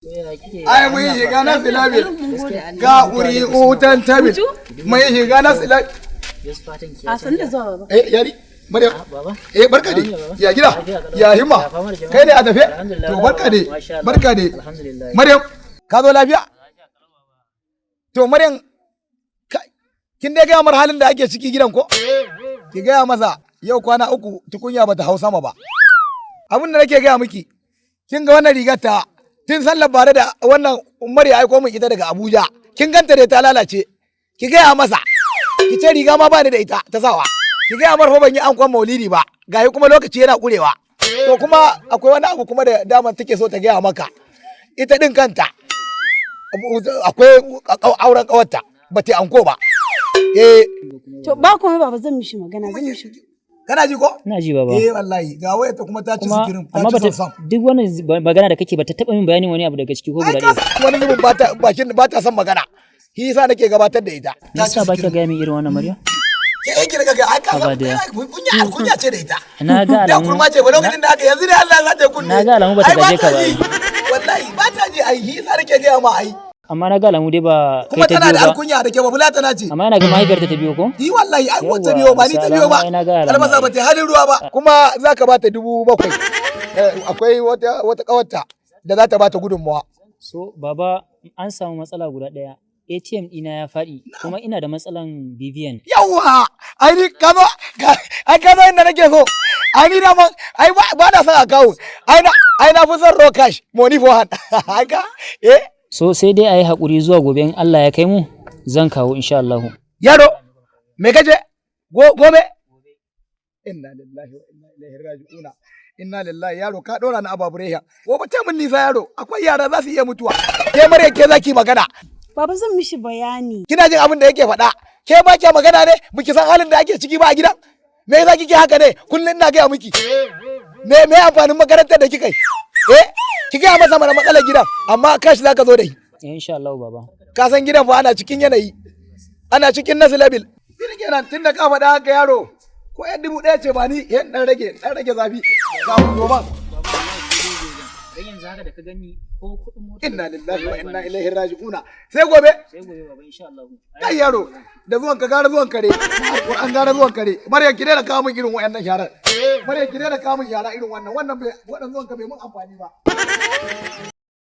Ai mun shiga na silabil ga ƙuri utan tabil mun shiga na silabil. A san da zuwa baba. Yari Maryam. Baba. Barka dai. Ya gida? Ya himma? Kai ne a tafe? To barka dai. Barka dai. Maryam, ka zo lafiya? To Maryam, kin dai gaya mar halin da ake ciki gidan ko? Ki gaya masa yau kwana 3 tukunya bata hau sama ba. Abin da nake gaya miki, kin ga wannan rigar ta tun sallar bare da wannan Umar ya aiko min ita daga Abuja. Kin ganta dai ta lalace. Ki gaya masa. Ki ce riga ma ba ni da ita ta sawa. Ki gaya mar fa ban yi ankon maulidi ba. Gayi kuma lokaci yana kurewa. To kuma akwai wani abu kuma da daman take so ta gaya maka. Ita din kanta akwai auren kawarta ba ta anko ba. To ba kuma baba zan mishi magana zan mishi. Kana ji ko? Ina ji baba. Wallahi ga waya ta kuma ta ci sikirin ta ci son. Duk wani magana da kake ba ta taba min bayanin wani abu daga ciki ko guda ɗaya. Wani zubin ba ta son magana. Shi yasa nake gabatar da ita. Me yasa ba ki ga min irin wannan Maryam? Ke yake daga ai ka san kunya ce da ita. Na ga alamu. Da kurma ce ba lokacin da aka yanzu ne Allah ya sace kunne. Na ga alamu ba ta gaje ka ba. Wallahi ba ta ji ai shi yasa nake ga ma ai. Amma na ga alamu dai ba kai ta biyo ba. Kuma tana da alkunya da ke ba bulata na ce. Amma yana ga mahaifiyarta ta biyo ko? Yi wallahi ai wata biyo ba ni ta biyo ba. Albasa ba ta halin ruwa ba. Kuma zaka ba ta 7,000. Akwai wata kawarta da za ta ba ta gudunmawa. So baba an samu matsala guda ɗaya. ATM ɗina ya faɗi kuma ina da matsalan BVN. Yawwa! Ai ni ka zo inda nake so. Ai ni da man ai ba na son account. Ai na fi son raw cash, money for hand. Haka? So sai dai ayi hakuri zuwa gobe in Allah ya kai mu zan kawo insha Allah. Yaro, me kace? Gobe? Inna lillahi wa inna ilaihi raji'un. Inna lillahi yaro ka dora na ababureha. Gobe ta mun nisa yaro, akwai yara za su iya mutuwa. Ke mare ke zaki magana. Baba zan mishi bayani. Kina jin abin da yake faɗa? Ke ba ke magana ne? Biki san halin da ake ciki ba a gidan? Me yasa kike haka ne? Kullun ina gaya miki. Me amfanin makarantar da kika yi? Ki gaya masa mana matsalar gidan, amma kashi zaka zo da shi. Insha Allah baba. Ka san gidan fa ana cikin yanayi. Ana cikin naslabil. Kin kenan tunda ka faɗa haka yaro. Ko yan 1,000 ce ba ni yan dan rage zafi. Ka mu goma. Dan yanzu haka da ka gani ko kuɗin mota. Inna lillahi wa inna ilaihi raji'un. Sai gobe? Sai gobe baba insha Allah. Kai yaro, da zuwan ka gara zuwan kare. Alquran gara zuwan kare. Maryam ki daina kawo min irin wayannan sharar. Maryam ki daina kawo min yara irin wannan. Wannan zuwan ka bai mun amfani ba.